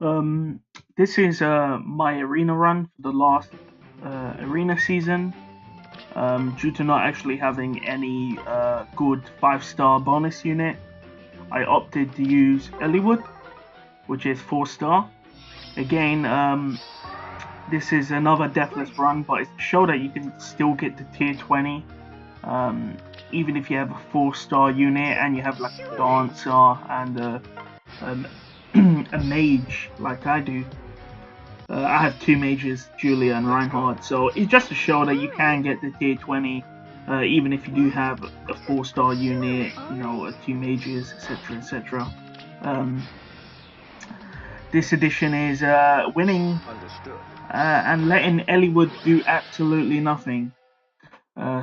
Um, this is my arena run for the last arena season. Due to not actually having any good 5-star bonus unit, I opted to use Eliwood, which is 4-star. Again, this is another Deathless run, but it's to show that you can still get to tier 20, even if you have a 4-star unit and you have like a Dancer and um, a Mage like I do. I have 2 mages, Julia and Reinhardt, so it's just to show that you can get to tier 20, even if you do have a 4-star unit, you know, 2 mages, etc, etc. This edition is winning and letting Eliwood do absolutely nothing.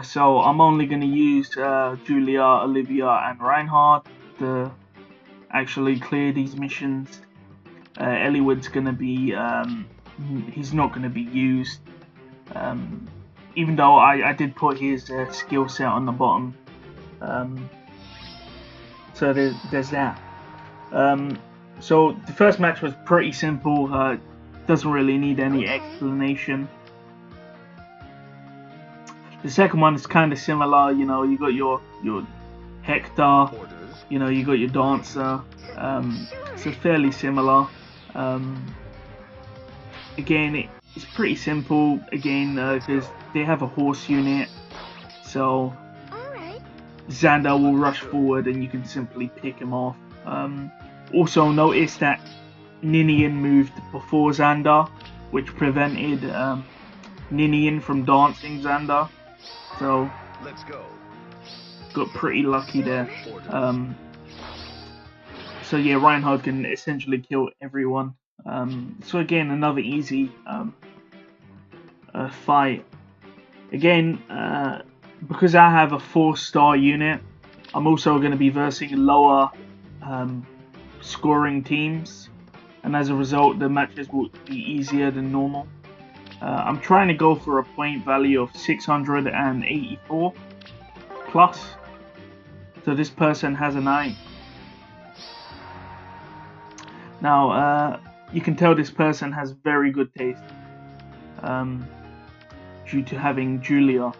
So I'm only going to use Julia, Olivia and Reinhardt to actually clear these missions. Eliwood's going to be, he's not going to be used. Even though I did put his skill set on the bottom. So there's that. So the first match was pretty simple, doesn't really need any explanation. The second one is kind of similar, you know, you got your Hector, you know, you got your Dancer, so fairly similar. Again, it's pretty simple, again, because they have a horse unit, so Xander will rush forward and you can simply pick him off. Also notice that Ninian moved before Xander, which prevented Ninian from dancing Xander. So got pretty lucky there. So yeah, Reinhardt can essentially kill everyone. So again, another easy fight. Again, because I have a 4-star unit, I'm also going to be versing lower scoring teams, and as a result the matches will be easier than normal. I'm trying to go for a point value of 684 plus, so this person has a 9. Now you can tell this person has very good taste due to having Julia,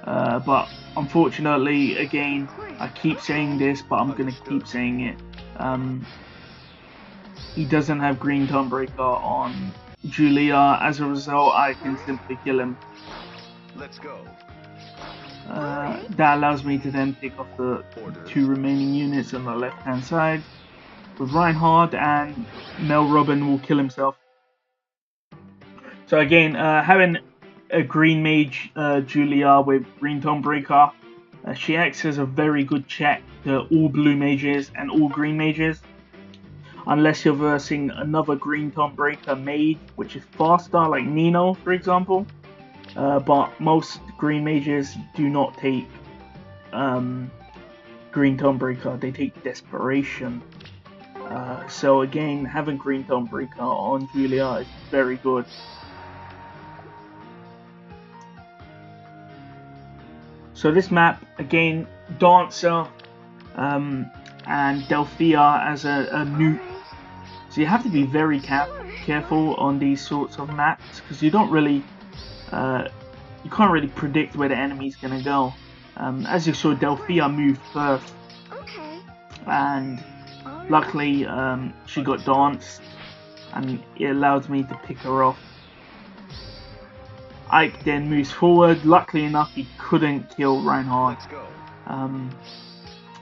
but unfortunately, again, I keep saying this, but I'm gonna keep saying it. He doesn't have Green Dawnbreaker on Julia. As a result, I can simply kill him. Let's go. That allows me to then pick off the 2 remaining units on the left hand side with Reinhardt, and Mel Robin will kill himself. So again, having a green mage Julia with Green Dawnbreaker, she acts as a very good check to all blue mages and all green mages, unless you're versing another Green Dawnbreaker mage which is faster, like Nino for example. But most green mages do not take Green Dawnbreaker, they take Desperation. So again, having Green Dawnbreaker on Julia is very good. So this map, again, Dancer and Delphia as a nuke. So you have to be very careful on these sorts of maps, because you don't really, you can't really predict where the enemy's gonna go. As you saw, Delphia moved first, and luckily she got danced, and it allowed me to pick her off. Ike then moves forward. Luckily enough, he couldn't kill Reinhardt.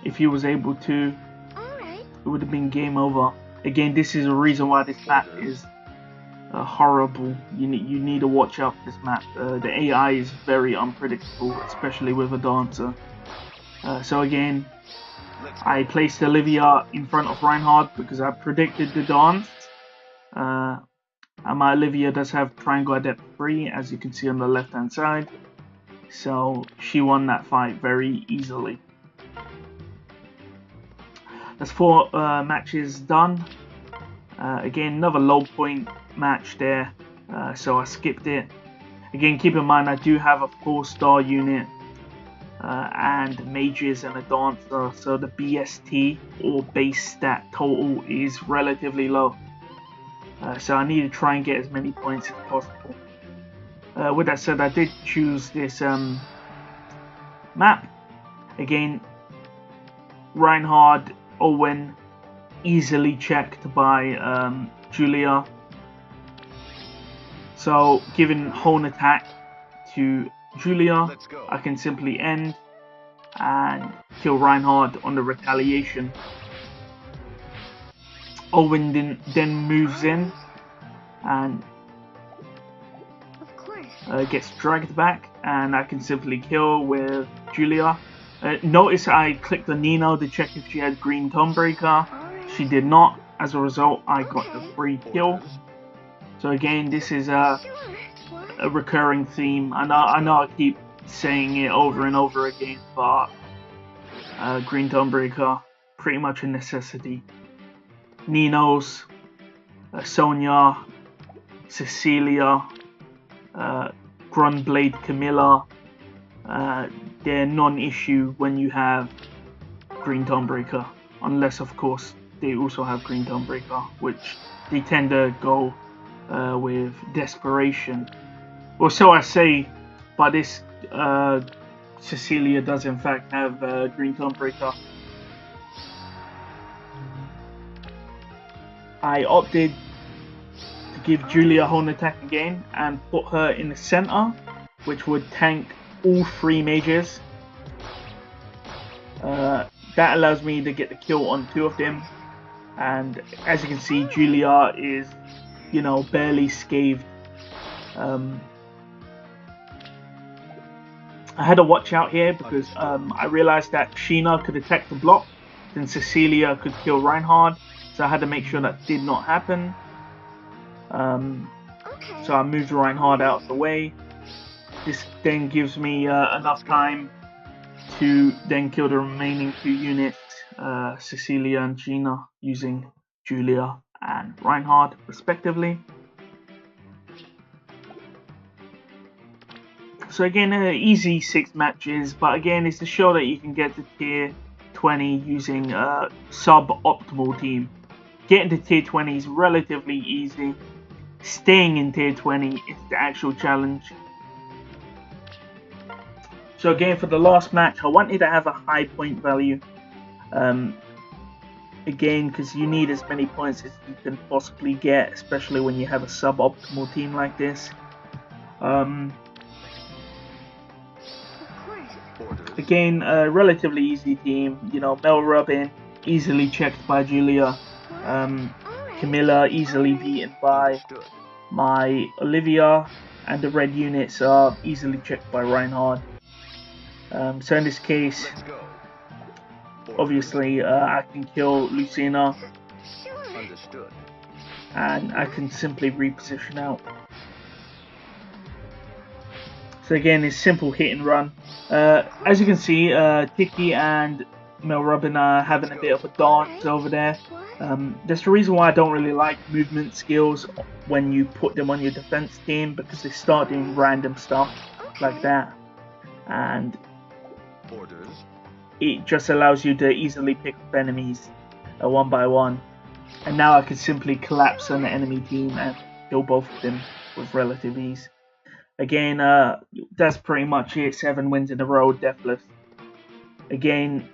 If he was able to, it would have been game over. Again, this is a reason why this map is horrible. You need to watch out for this map. The AI is very unpredictable, especially with a Dancer. So again, I placed Olivia in front of Reinhardt because I predicted the dance. And my Olivia does have Triangle Adept 3, as you can see on the left hand side. So she won that fight very easily. That's 4 matches done. Again, another low point match there, so I skipped it. Again, keep in mind I do have a 4-star unit and mages and a dancer, so the BST or base stat total is relatively low. So I need to try and get as many points as possible. With that said, I did choose this map. Again, Reinhard, Owen, easily checked by Julia. So giving Hone Attack to Julia, I can simply end and kill Reinhard on the retaliation. Owen then moves in and gets dragged back, and I can simply kill with Julia. Notice I clicked on Nino to check if she had green Tonebreaker. She did not. As a result, I got the free kill. So again, this is a recurring theme. I know I keep saying it over and over again, but green Tonebreaker, pretty much a necessity. Ninos, Sonia, Cecilia, Grunblade Camilla, they're non-issue when you have green Tonebreaker, unless of course they also have green Tonebreaker, which they tend to go with Desperation. Or so I say, but this Cecilia does in fact have green Tonebreaker. I opted to give Julia Hone Attack again and put her in the center, which would tank all 3 mages. That allows me to get the kill on 2 of them, and as you can see, Julia is, you know, barely scathed. I had to watch out here because I realized that Sheena could attack the block, then Cecilia could kill Reinhard, so I had to make sure that did not happen. So I moved Reinhard out of the way. This then gives me enough time to then kill the remaining 2 units, Cecilia and Sheena, using Julia and Reinhard respectively. So again, easy 6 matches, but again, it's to show that you can get to tier 20 using a sub-optimal team. Getting to tier 20 is relatively easy. Staying in tier 20 is the actual challenge. So again, for the last match, I wanted to have a high point value. Again, because you need as many points as you can possibly get, especially when you have a sub-optimal team like this. Again, a relatively easy team. You know, Mel Robin, easily checked by Julia. Camilla, easily beaten by my Olivia. And the red units are easily checked by Reinhard. So in this case, obviously, I can kill Lucina. And I can simply reposition out. So again, it's simple hit and run. As you can see, Tiki and Mel Robin are having a bit of a dance over there. That's the reason why I don't really like movement skills when you put them on your defense team, because they start doing random stuff like that. And it just allows you to easily pick up enemies one by one. And now I can simply collapse on the enemy team and kill both of them with relative ease. Again, that's pretty much it. 7 wins in a row, Deathless. Again,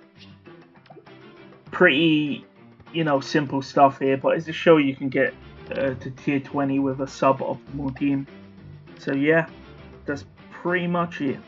pretty, you know, simple stuff here, but it's to show you can get to tier 20 with a sub-optimal team. So yeah, that's pretty much it.